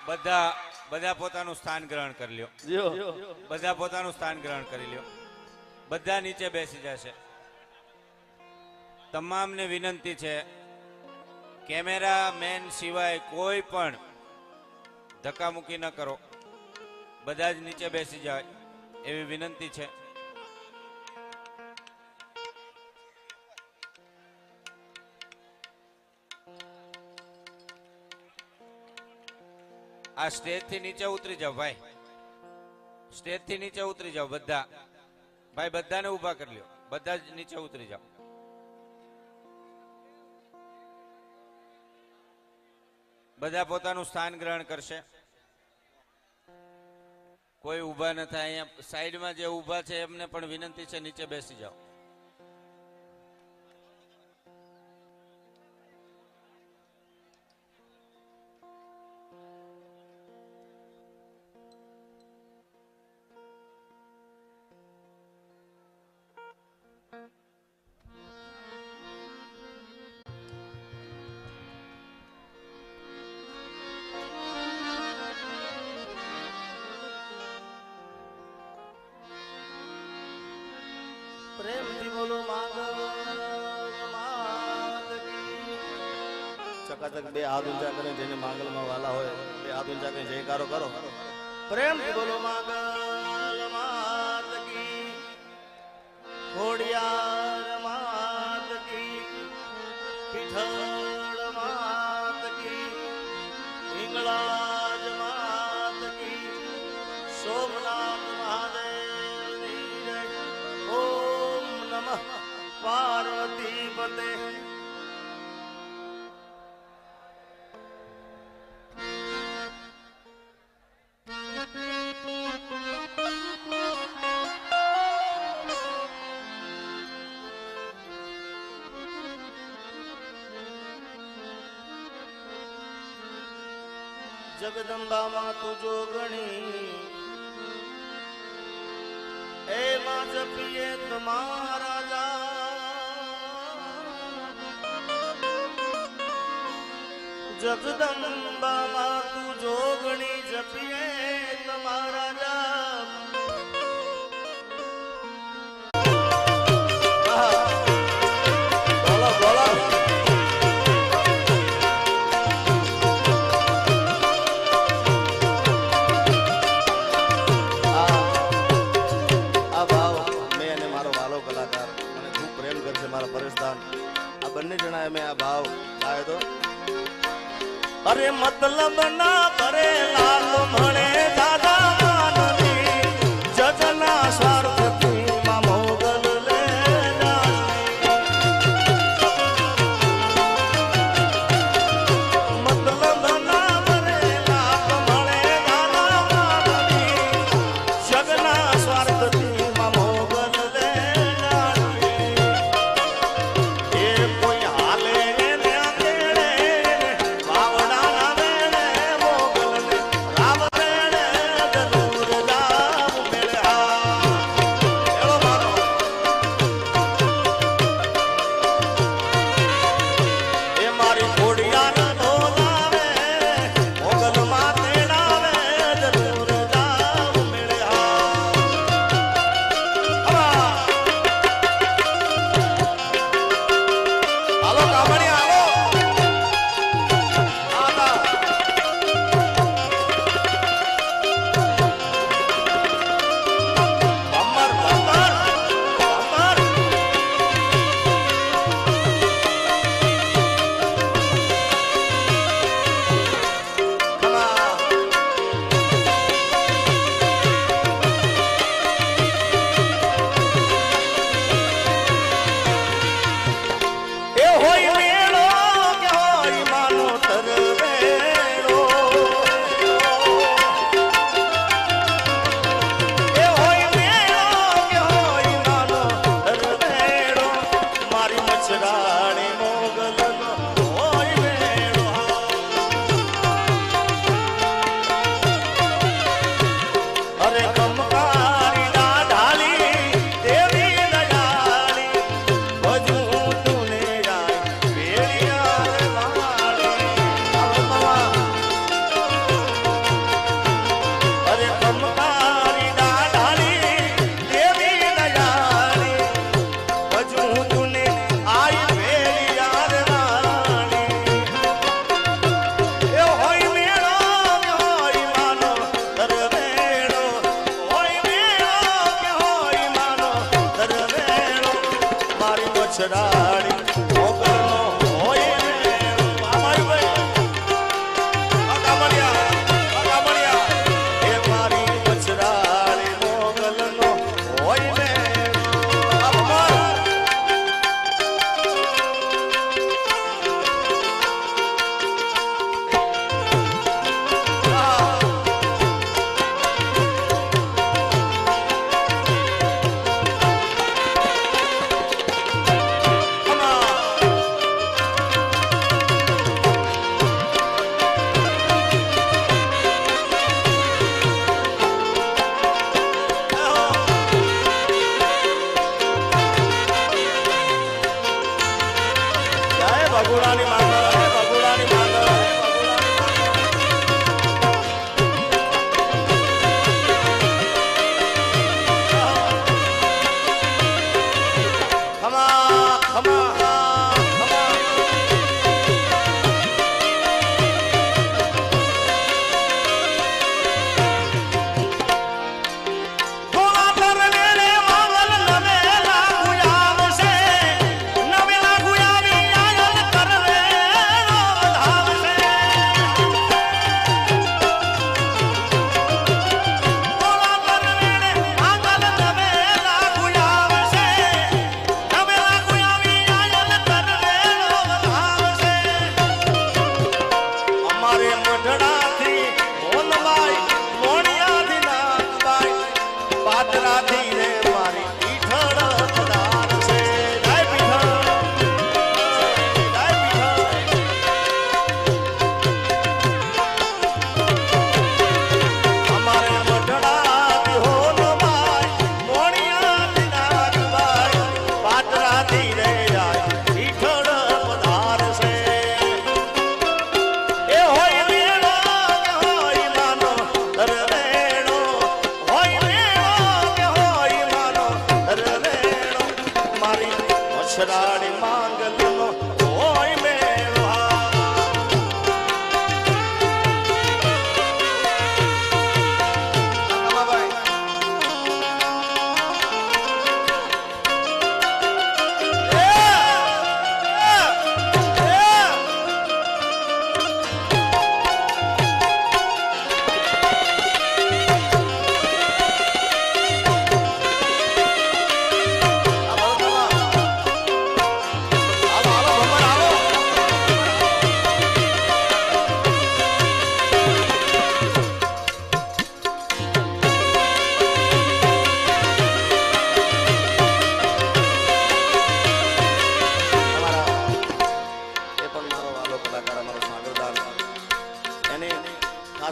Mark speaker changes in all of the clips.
Speaker 1: બધા બધા પોતાનું સ્થાન ગ્રહણ કરી લ્યો. બધા પોતાનું સ્થાન ગ્રહણ કરી લ્યો. બધા નીચે બેસી જશે. તમામને વિનંતી છે, કેમેરા મેન સિવાય કોઈ પણ ધક્કામુક્કી ન કરો. બધા જ નીચે બેસી જાય એવી વિનંતી છે. આ સ્ટેજ થી નીચે ઉતરી જાઓ ભાઈ. સ્ટેજ થી નીચે ઉતરી જાઓ બધા. ભાઈ બધાને ઉભા કરી લ્યો. બધા જ નીચે ઉતરી જાઓ. બધા પોતાનું સ્થાન ગ્રહણ કરશે. કોઈ ઉભા ન થાય. અહીંયા સાઈડમાં જે ઉભા છે એમને પણ વિનંતી છે, નીચે બેસી જાઓ.
Speaker 2: પ્રેમથી બોલો ચકાચક બે હાથ ઊંચા કરીને જેને માંગલમાં વાલા હોય બે હાથ ઊંચા કરીને જયકારો કરો. પ્રેમથી બોલો માંગલ માત કી, ખોડિયાર માત કી, પીઠળ માત કી, હિંગળાજ માત કી, સોમનાથ મહાદેવ પાર્વતી પતે. જગદંબામાં તુજો ગણી એમાં જપીએ તમારા જગદંબામાં તું જોગણી જપીએ તમારા જાપ. બોલો બોલો. આ ભાવ મેં અને મારો વાલો કલાકાર મને ખૂબ પ્રેમ કરશે મારા પરેશદાન. આ બંને જણાએ મેં આ ભાવ ગાયો તો. અરે મતલબ ના કરે લાલ મળે દાદા માનવી, જગના સ્વાર્થથી માં મોગલ લે મતલબ ના કરે લાલ મળે દાદા માનવી, જગના સ્વાર્થથી માં મોગલ લે એ કોઈ હાલે ભગુડાની માંગલ હે ભગુડાની માંગલ ખમા ખમા મચ્છરાણી માંગલનો હોય મેળવા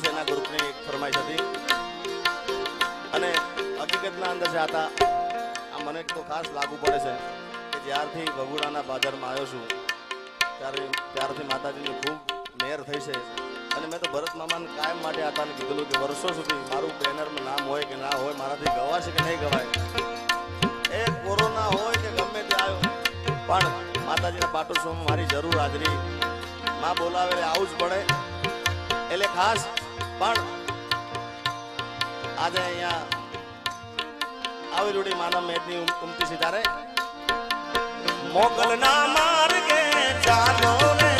Speaker 2: એના ગ્રુપની એક ફરમાઈશ હતી અને હકીકતના અંદર જે હતા આ મને તો ખાસ લાગુ પડે છે કે જ્યારથી ભગુડાના બાજારમાં આવ્યો છું ત્યારથી માતાજીની ખૂબ મહેર થઈ છે અને મેં તો ભરત મામાને કાયમ માટે આતાને કીધેલું કે વર્ષો સુધી મારું બેનરમાં નામ હોય કે ના હોય મારાથી ગવાશે કે નહીં ગવાય એ કોરોના હોય કે ગમે તે આવ્યો પણ માતાજીના પાટોત્સવમાં મારી જરૂર હાજરી માં બોલાવે આવું જ પડે એટલે ખાસ પણ આજે અહીંયા આવી રૂડી માનવ મેદની ઉમટી સિતારે મોગલના માર્ગે ચાલો રે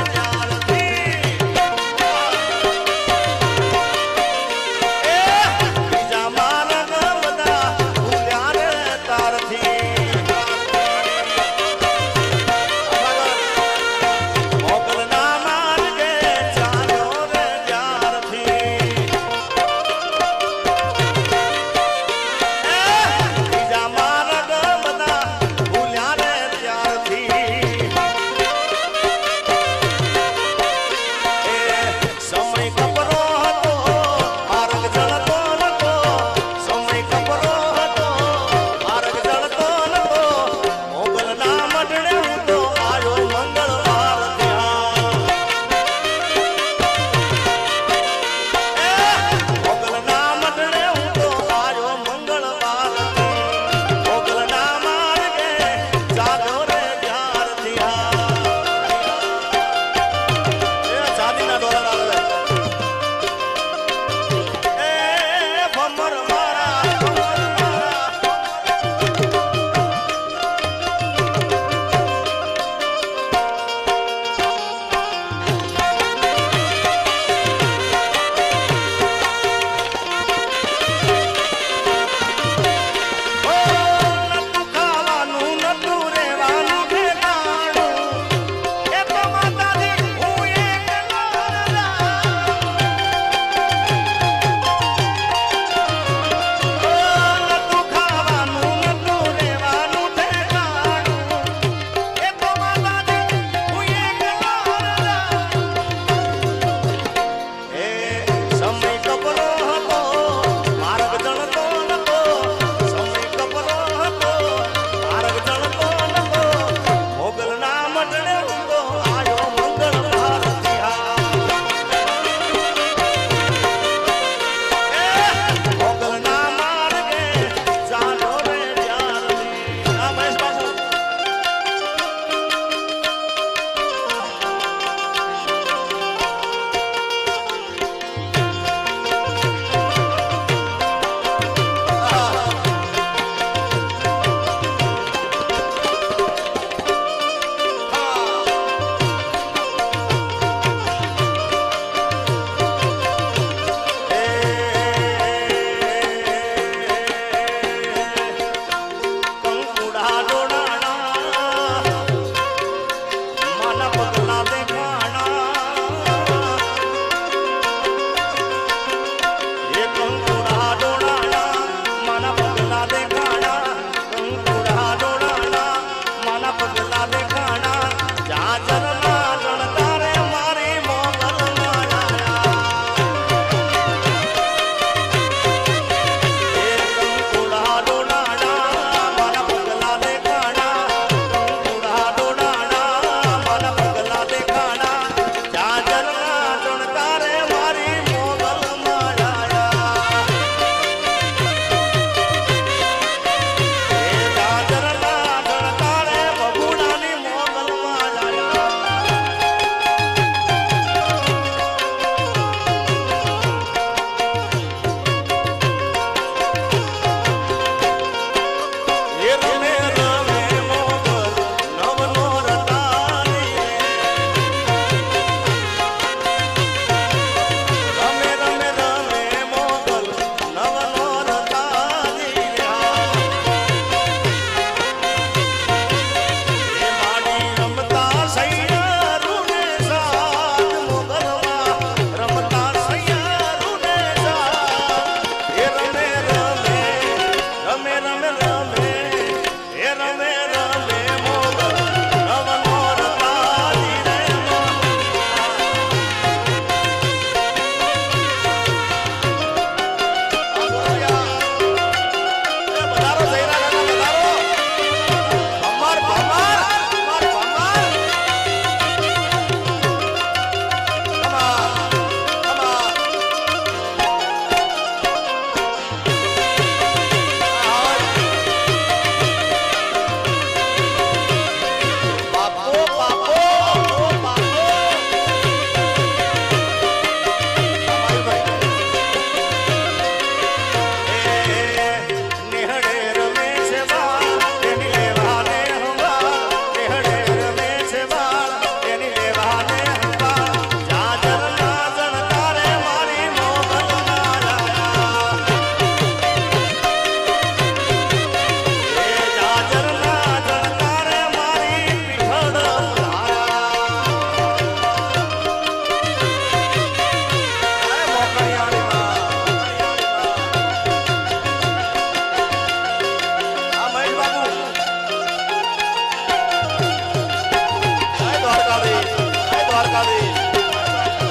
Speaker 2: દ્વારકાધીશ.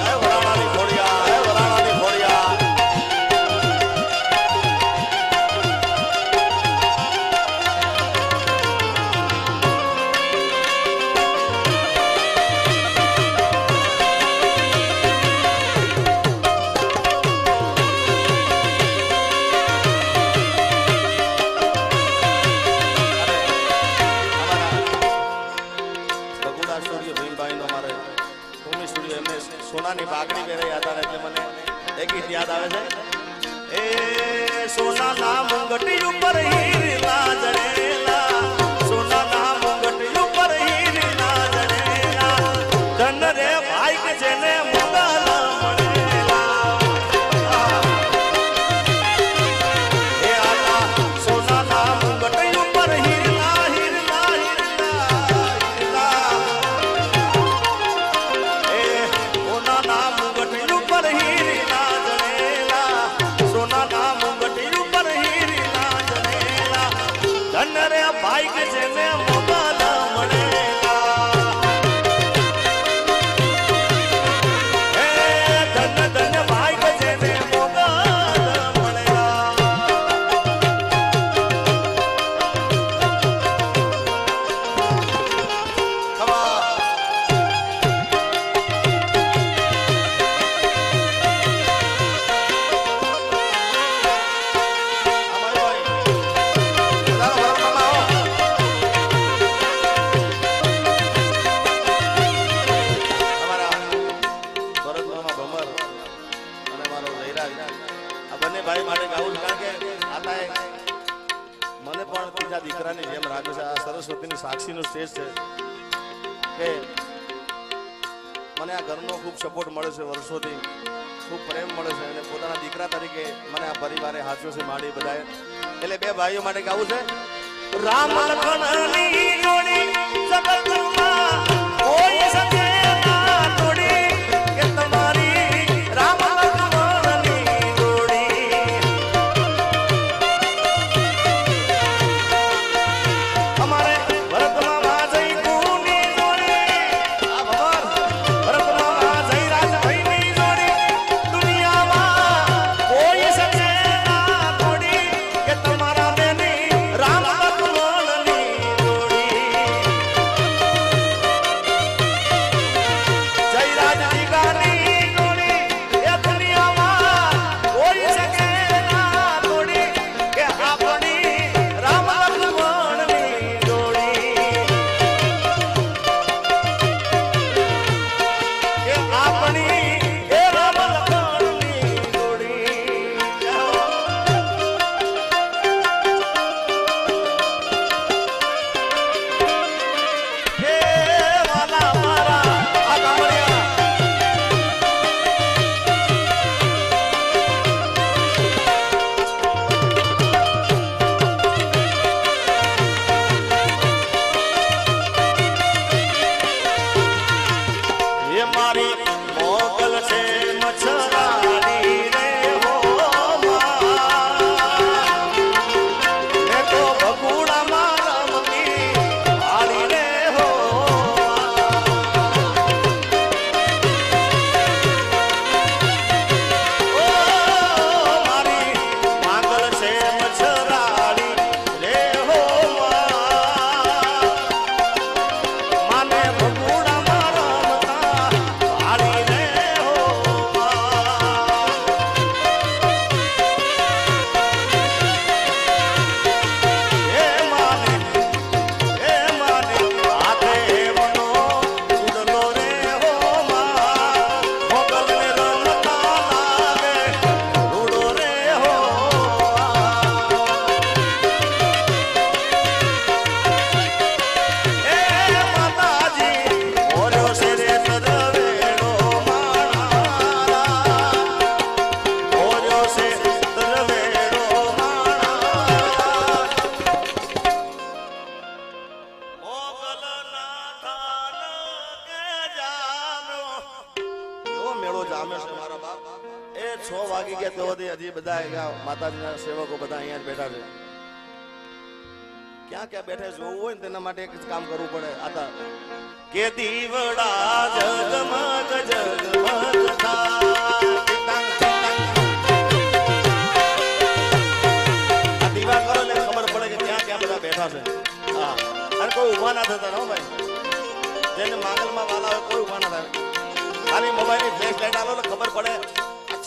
Speaker 2: જય વરાણાની ખોડિયા, જય વરાણાની ખોડિયા. બગુડા સ્ટુડિયો ભીમભાઈનો અમારે ભૂમિ સ્ટુડિયો એમને સોનાની બાગડી પહેરાઈ હતા ને એટલે મને એક ગીત યાદ આવે છે. એ સોનાના મુંગટી ઉપર હીરા જડેલા, સોનાના મુંગટી ઉપર હીરા જડેલા, ધન રે ભાઈ કે જેને મોગલ મળેલા. એ આલા સોનાના મુંગટી ઉપર હીરા હીરા હીરા હીરા. એ સોનાના મુંગટી ઉપર હીરા જડેલા, સોનાના મુંગટી ઉપર હીરા જડેલા, ધન રે ભાઈ કે જેને મોગલ મળેલા. એ ધન ધન ભાઈ કે જેને મોગલ મળેલા. ખબર મને પણ ત્રીજા દીકરાની જેમ રાખે છે. આ સરસ્વતીની સાક્ષીનું સ્ટેજ છે કે મને આ ઘરનો ખૂબ સપોર્ટ મળે છે, વર્ષોથી ખૂબ પ્રેમ મળે છે અને પોતાના દીકરા તરીકે મને આ પરિવારે હાચ્યો છે માડી બધાએ. એટલે બે ભાઈઓ માટે ગાવું છે. રામ લખનની જોડી જગતમાં કોઈ શકે ના તોડી, કે તમારી રામ લખનની જોડી. અમારે ભરતમાં જઈ કુની જોડી, આ ભવર ભરતમાં જઈ રાજભાઈની જોડી, દુનિયામાં કોઈ શકે ના તોડી, કે તમારા બેની રામ લખનની જોડી. જય રાજની ગાની જોડી, એ દુનિયામાં કોઈ શકે ના તોડી, કે આપણી રામ લખનની જોડી. કે આપણી એ રામ લખનની જોડી. હે વાલા મારા આ ગામડિયા. એ મારી મોગલ છે મચ્છરાણી રે હો માં. એ તો બગુડામાં રમતી વાળી રે હો માં. ઓ મારી માંગલ છે મચ્છરાણી રે હો માં. માને બગુડામાં રમતા વાળી રે હો માં. એ માને હાથે મનો ઉડલો રે હો માં. મોગલને રમતા લાગે રૂડો રે હો એ માતાજી ઓર્યો છે રે તરવેડો માણા, ઓર્યો છે તરવેડો માણા. મોગલના થાન કે જામ્યો. એવો મેળો જામ્યો છે મારા બાપ. એ 6 વાગી ગયા તો હજી બધા અહીંયા માતાજીના સેવકો બધા અહીંયા જ બેઠા છે. ક્યાં ક્યાં બેઠા જોવું હોય ને તેના માટે એક જ કામ કરવું પડે. આતા કે દીવડા જગમગ કોઈ ઉભા ના થાય. ખાલી મોબાઈલની ફ્લેશ લાઈટ આલો એટલે ખબર પડે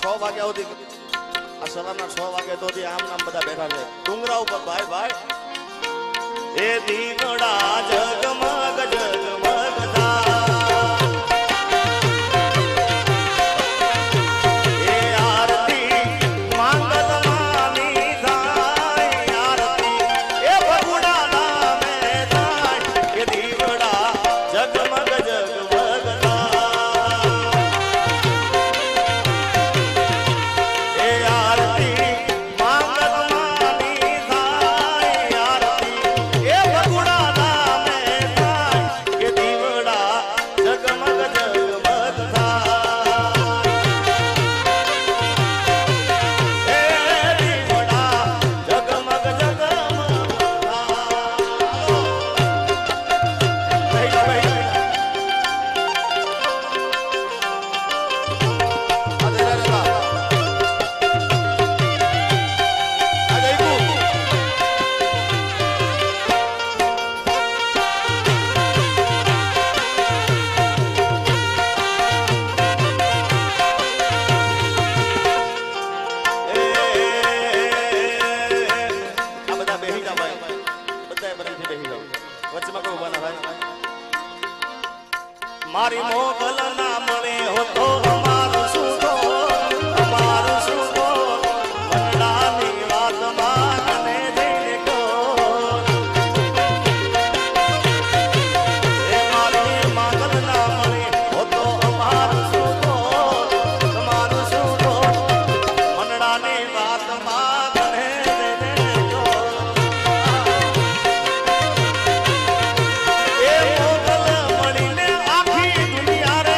Speaker 2: 6 વાગ્યા સુધી આ સવારના 6 વાગ્યા તો આમ નામ બધા બેઠા છે ડુંગરા ઉપર ભાઈ ભાઈ એ દીવડા જગમગ જગમગ થાય એ આરતી માંગલમાની થાય આરતી એ ભગુડા નામે થાય એ દીવડા જગમગ જગમગ થાય એ આરતી માંગલમાની થાય આરતી એ ભગુડા નામે થાય એ દીવડા જગમગ જગમગ થાય એ દીવડા જગમગ જગમગ થાય આ બધા બેહી જાવ ભાઈ બધા બરાબર બેહી જાવ વચ્ચેમાં કોઈ ઉભા ના થાય મારી મોગલ ના મળે હો તો અમારું શું તો અમારું શું તો વનડાની વાતમાં કને જઈને કહો એ મારી મોગલ ના મળે હો તો અમારું શું તો તમારું શું તો વનડાની વાતમાં કને જઈને કહો એ મોગલ મળીને આખી દુનિયા રે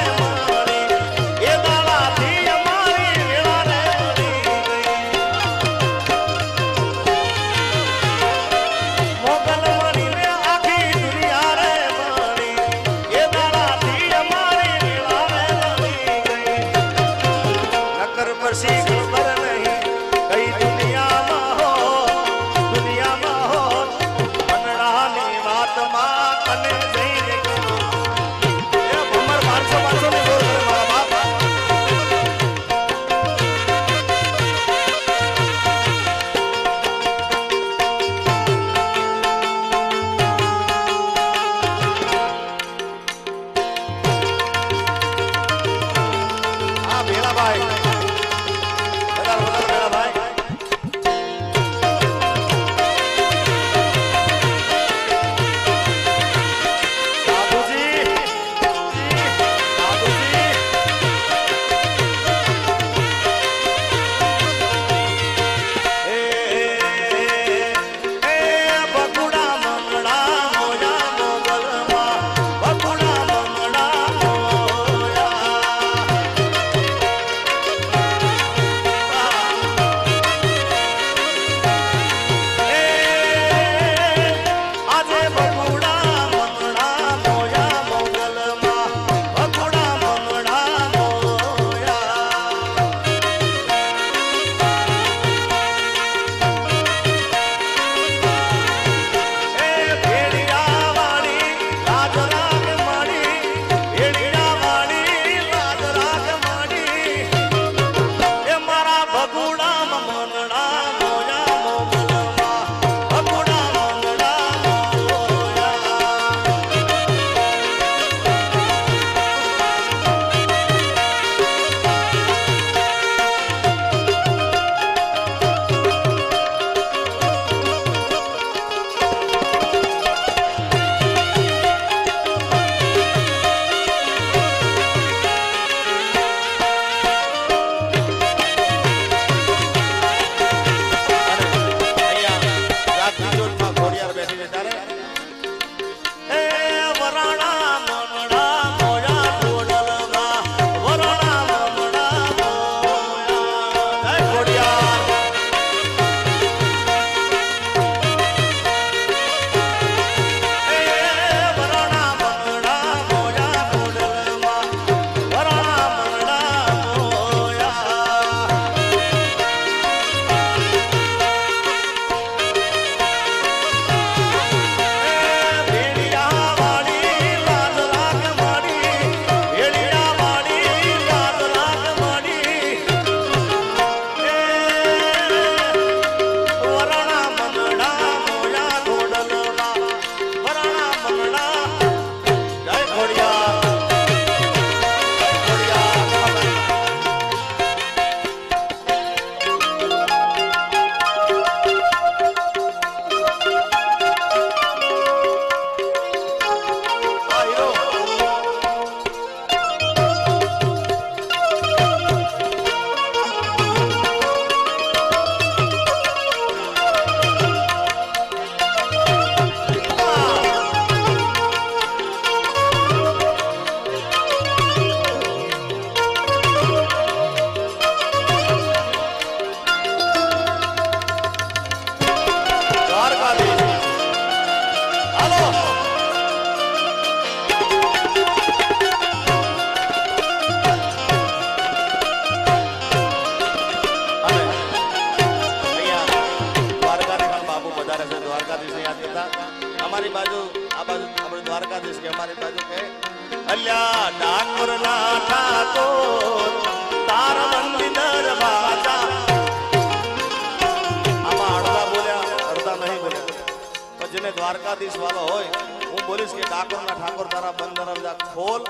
Speaker 2: દ્વારકાધીશ વાળો હોય હું બોલીશ કે ઠાકોરના ઠાકોર તારા બંધ દરવાજા ખોલ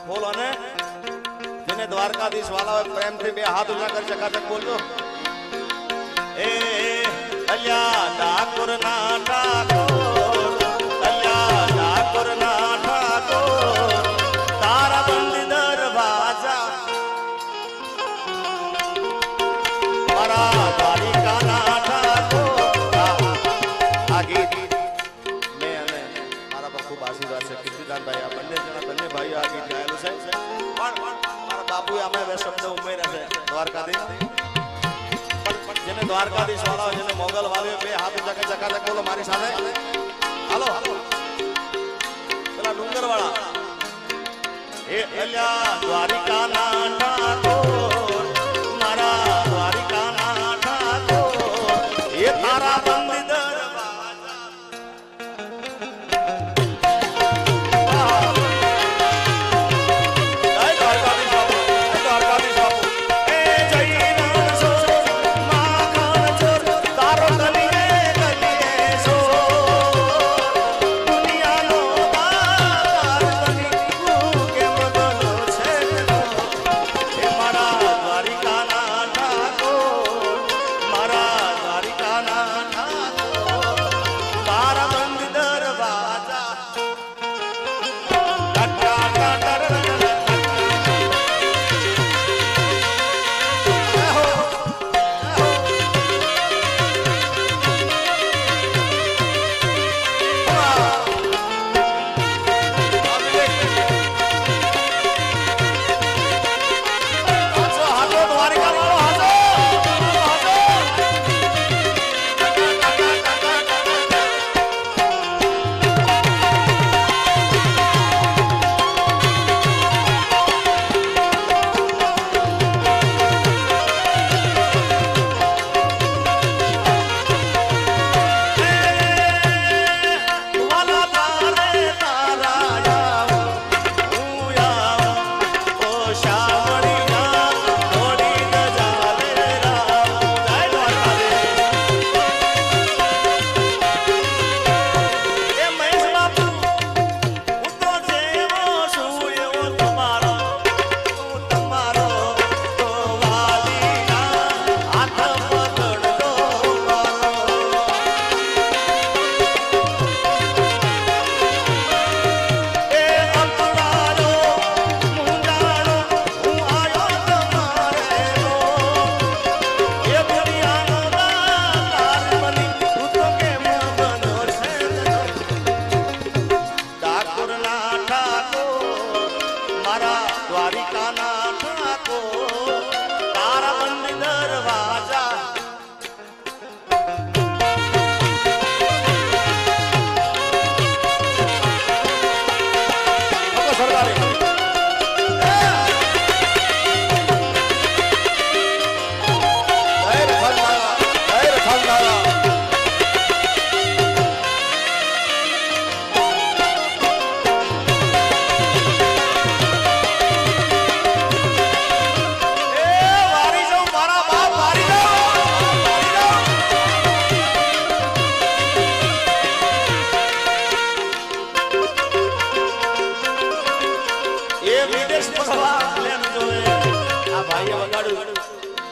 Speaker 2: ખોલ અને જેને દ્વારકાધીશ વાળા હોય પ્રેમથી બે હાથ ઊંચા કરી ચકાચક બોલજો એ અલ્યા ઠાકોરના ઠાકોર અલ્યા ઠાકોરના ઠાકોર તારા બંધ દરવાજા મારા દ્વારિકાના ઠાકોર આ ગીત મેં અને મારા પર ખૂબ આશીર્વાદ છે કીર્તિદાનભાઈ આ બંને ભાઈઓ આ ગીત ગાયેલું છે પણ મારા બાપુએ અમે બે શબ્દ ઉમેર્યા છે દ્વારકાધીશ જેને દ્વારકાધીશ વાળા જેને મોગલ વાળો બે હાથ ઊંચા ચકાચક બોલો મારી સાથે હાલો પેલા ડુંગર વાળા એ અલ્યા દ્વારિકાના ઠાકોર મારા દ્વારિકાના ઠાકોર એ તારા બંધ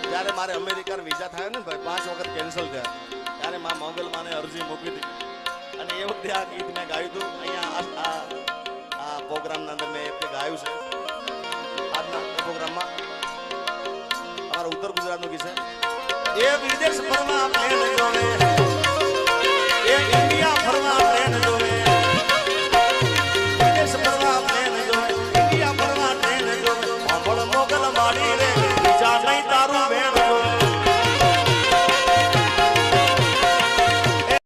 Speaker 2: ત્યારે મારે અમેરિકા વિઝા થાય ને ભાઈ 5 વખત કેન્સલ થયા ત્યારે માં મોગલ માને અરજી મૂકી હતી અને એ વખતે આ ગીત મેં ગાયું હતું અહીંયા આ પ્રોગ્રામના અંદર મેં એ ગાયું છે આજના પ્રોગ્રામમાં અમારા ઉત્તર ગુજરાતનું ગીત છે એ વિદેશ પરમાં